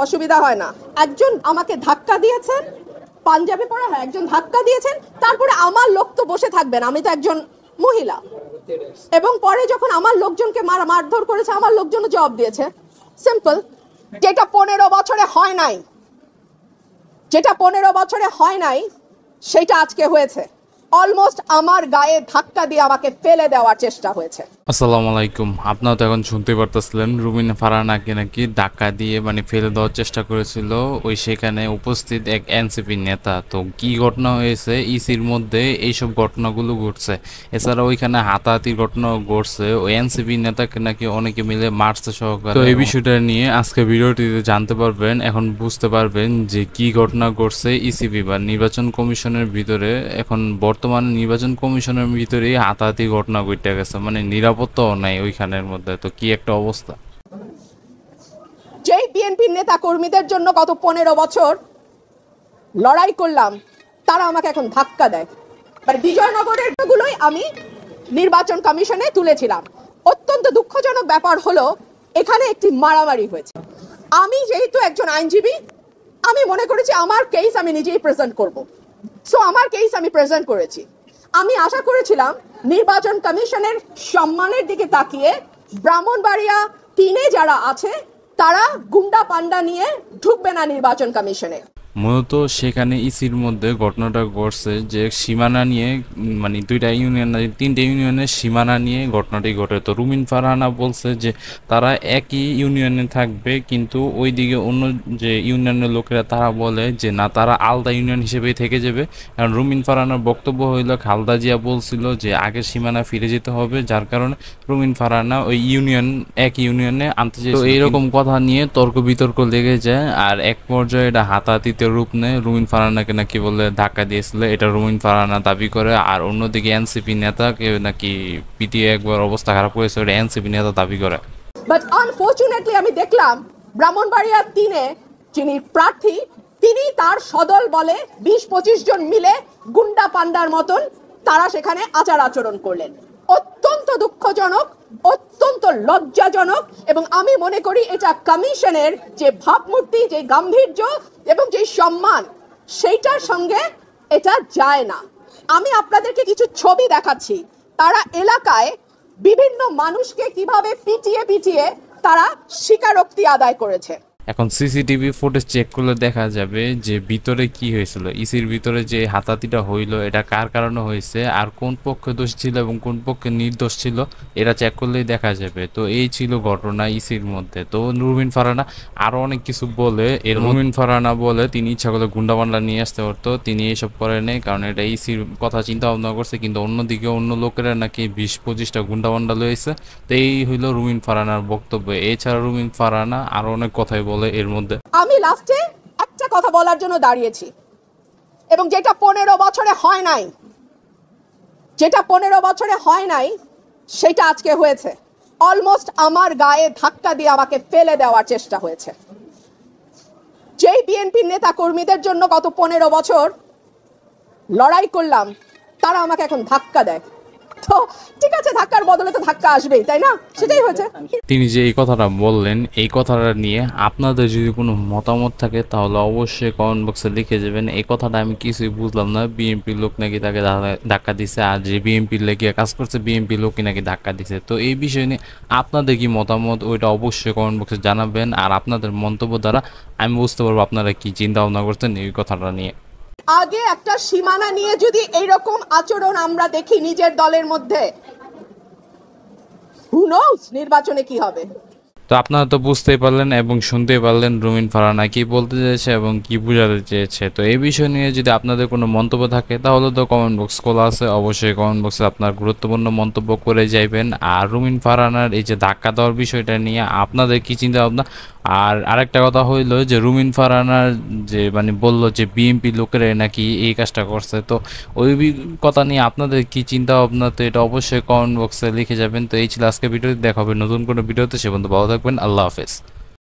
অসুবিধা হয় না। একজন আমাকে ধাক্কা দিয়েছেন, পাঞ্জাবি পরা, হ্যাঁ একজন ধাক্কা দিয়েছেন, তারপরে আমার লোক তো বসে থাকবেন, আমি তো একজন মহিলা, এবং পরে যখন আমার লোকজনকে মারধর করেছে আমার লোকজন জবাব দিয়েছে। সিম্পল। যেটা 15 বছরে হয় নাই, যেটা 15 বছরে হয় নাই সেটা আজকে হয়েছে। অলমোস্ট আমার গায়ে ধাক্কা দিয়ে আমাকে ফেলে দেওয়ার চেষ্টা হয়েছে। আসসালামু আলাইকুম। আপনারা তো এখন শুনতে পারতেছিলেন রুমিন ফারহানাকে নাকি ধাক্কা দিয়ে ফেলে দেওয়ার চেষ্টা করেছিল ওই সেখানে উপস্থিত এক এনসিপি নেতা। তো কি ঘটনা হয়েছে ইসির মধ্যে, এইসব ঘটনাগুলো ঘটছে। এছাড়া ওইখানে হাতাহাতির ঘটনা ঘটছে, ওই এনসিপি নেতাকে নাকি অনেকে মিলে মারছে সহকারে। তো এই বিষয়টা নিয়ে আজকে ভিডিওটিতে জানতে পারবেন, এখন বুঝতে পারবেন যে কি ঘটনা ঘটছে ইসিবি বা নির্বাচন কমিশনের ভিতরে। এখন বর্তমানে নির্বাচন কমিশনের ভিতরে হাতাহাতি ঘটনা ঘটে গেছে, নিরাপত্তাও নাই ওইখানের মধ্যে। তো কি একটা অবস্থা। যেই বিএনপির নেতা কর্মীদের জন্য গত 15 বছর লড়াই করলাম, তারা আমাকে এখন ধাক্কা দেয়। বিজয়নগরের গুলোই আমি নির্বাচন কমিশনে তুলেছিলাম। অত্যন্ত দুঃখজনক ব্যাপার হলো এখানে একটি মারামারি হয়েছে। আমি যেহেতু একজন আইনজীবী, আমি মনে করেছি আমার কেস আমি নিজেই প্রেজেন্ট করব। সো আমার কেস আমি প্রেজেন্ট করেছি। আমি আশা করেছিলাম নির্বাচন কমিশনের সম্মানের দিকে তাকিয়ে ব্রাহ্মণবাড়িয়া 3-এ যারা আছে তারা গুন্ডা পান্ডা নিয়ে ঢুকবে না নির্বাচন কমিশনে। মূলত সেখানে ইসির মধ্যে ঘটনাটা ঘটছে যে সীমানা নিয়ে, দুইটা ইউনিয়ন, 3টে ইউনিয়নের সীমানা নিয়ে ঘটনাটি ঘটে। তো রুমিন ফারহানা বলছে যে তারা একই ইউনিয়নে থাকবে, কিন্তু ওইদিকে অন্য যে ইউনিয়নের লোকেরা তারা বলে যে না, তারা আলাদা ইউনিয়ন হিসেবেই থেকে যাবে। কারণ রুমিন ফারহানার বক্তব্য হইল খালেদা জিয়া বলছিল যে আগের সীমানা ফিরে যেতে হবে, যার কারণে রুমিন ফারহানা ওই এক ইউনিয়নে আনতে চাইছে। তো এইরকম কথা নিয়ে তর্ক বিতর্ক লেগে যায়, আর এক পর্যায়ে এটা হাতাহাতিতে রূপ নেয়। রুমিন ফারহানাকে নাকি বলে ধাক্কা দিয়েছিল, এটা রুমিন ফারহানা দাবি করে। আর অন্যদিকে এনসিপি নেতাকে নাকি পিটিয়ে একবার অবস্থা খারাপ করেছে, এটা এনসিপি নেতা দাবি করে। বাট আনফরচুনেটলি আমি দেখলাম ব্রাহ্মণবাড়িয়া 3-এ যিনি প্রার্থী, তিনি তার সদল বলে 20-25 জন মিলে গুন্ডা পান্ডার মতন তারা সেখানে আচার আচরণ করলেন। অত্যন্ত দুঃখজনক, অত্যন্ত লজ্জাজনক, এবং আমি মনে করি এটা কমিশনের যে ভাবমূর্তি, যে গাম্ভীর্য এবং যে সম্মান, সেইটার সঙ্গে এটা যায় না। আমি আপনাদেরকে কিছু ছবি দেখাচ্ছি। তারা এলাকায় বিভিন্ন মানুষকে কিভাবে পিটিয়ে পিটিয়ে তারা স্বীকারোক্তি আদায় করেছে। এখন সিসিটিভি ফুটেজ চেক করলে দেখা যাবে যে ভিতরে কি হয়েছিল, ইসির ভিতরে যে হাতাহাতিটা হইল এটা কার কারণে হয়েছে, আর কোন পক্ষে দোষ ছিল এবং কোন পক্ষে নির্দোষ ছিল, এটা চেক করলেই দেখা যাবে। তো এই ছিল ঘটনা ইসির মধ্যে। তো রুমিন ফারহানা আরো অনেক কিছু বলে। রুমিন ফারহানা বলে তিনি ইচ্ছা করলে গুন্ডাপান্ডা নিয়ে আসতে পারতো, তিনি এইসব করে নেই, কারণ এটা ইসির কথা চিন্তা ভাবনা করছে। কিন্তু অন্যদিকে অন্য লোকেরা নাকি 20-25টা গুন্ডাপান্ডা লয়েছে। তো এই হইল রুমিন ফারহানার বক্তব্য। এছাড়া রুমিন ফারহানা আরো অনেক কথাই বলে এর মধ্যে। আমি লাস্টে একটা কথা বলার জন্য দাঁড়িয়েছি, এবং যেটা 15 বছরে হয় নাই, যেটা 15 বছরে হয় নাই সেটা আজকে হয়েছে। অলমোস্ট আমার গায়ে ধাক্কা দিয়ে আমাকে ফেলে দেওয়ার চেষ্টা হয়েছে। যেই বিএনপির নেতা কর্মীদের জন্য গত 15 বছর লড়াই করলাম, তারা আমাকে এখন ধাক্কা দেয়। তো ঠিক আছে, ধাক্কার বদলে তো ধাক্কা আসবেই, তাই না? সেটাই হয়েছে। তিনি যে এই কথাটা বললেন, এই কথাটা নিয়ে আপনাদের যদি কোনো মতামত থাকে তাহলে অবশ্যই কমেন্ট বক্সে লিখে যাবেন। এই কথাটা আমি কিছুই বুঝলাম না। বিএনপির লোক নাকি তাকে ধাক্কা দিছে, আর যে বিএনপির লেগে কাজ করছে বিএনপির লোকই নাকি ধাক্কা দিছে। তো এই বিষয় নিয়ে আপনাদের কি মতামত, ওইটা অবশ্যই কমেন্ট বক্সে জানাবেন। আর আপনাদের মন্তব্য দ্বারা আমি বুঝতে পারবো আপনারা কি চিন্তা ভাবনা করছেন এই কথাটা নিয়ে। আগে একটা সীমানা নিয়ে যদি এইরকম আচরণ আমরা দেখি নিজের দলের মধ্যে, who knows নির্বাচনে কি হবে। তো আপনারা তো বুঝতেই পারলেন এবং শুনতেই পারলেন রুমিন ফারহানা কি বলতে চেয়েছে এবং কি বোঝাতে চেয়েছে। তো এই বিষয় নিয়ে যদি আপনাদের কোনো মন্তব্য থাকে তাহলে তো কমেন্ট বক্স খোলা আছে, অবশ্যই কমেন্ট বক্সে আপনার গুরুত্বপূর্ণ মন্তব্য করে যাইবেন। আর রুমিন ফারহানার এই যে ধাক্কা দেওয়ার বিষয়টা নিয়ে আপনাদের কি চিন্তা ভাবনা। আর আরেকটা কথা হইলো যে রুমিন ফারহানার যে বললো যে বিএনপি লোকেরা নাকি এই কাজটা করছে, তো ওই কথা নিয়ে আপনাদের কি চিন্তা ভাবনা, তো এটা অবশ্যই কমেন্ট বক্সে লিখে যাবেন। তো এই ছিল আজকে ভিডিওতে, দেখা হবে নতুন কোনো ভিডিওতে। সে পর্যন্ত ভালো থাকবেন, আল্লাহ হাফেজ।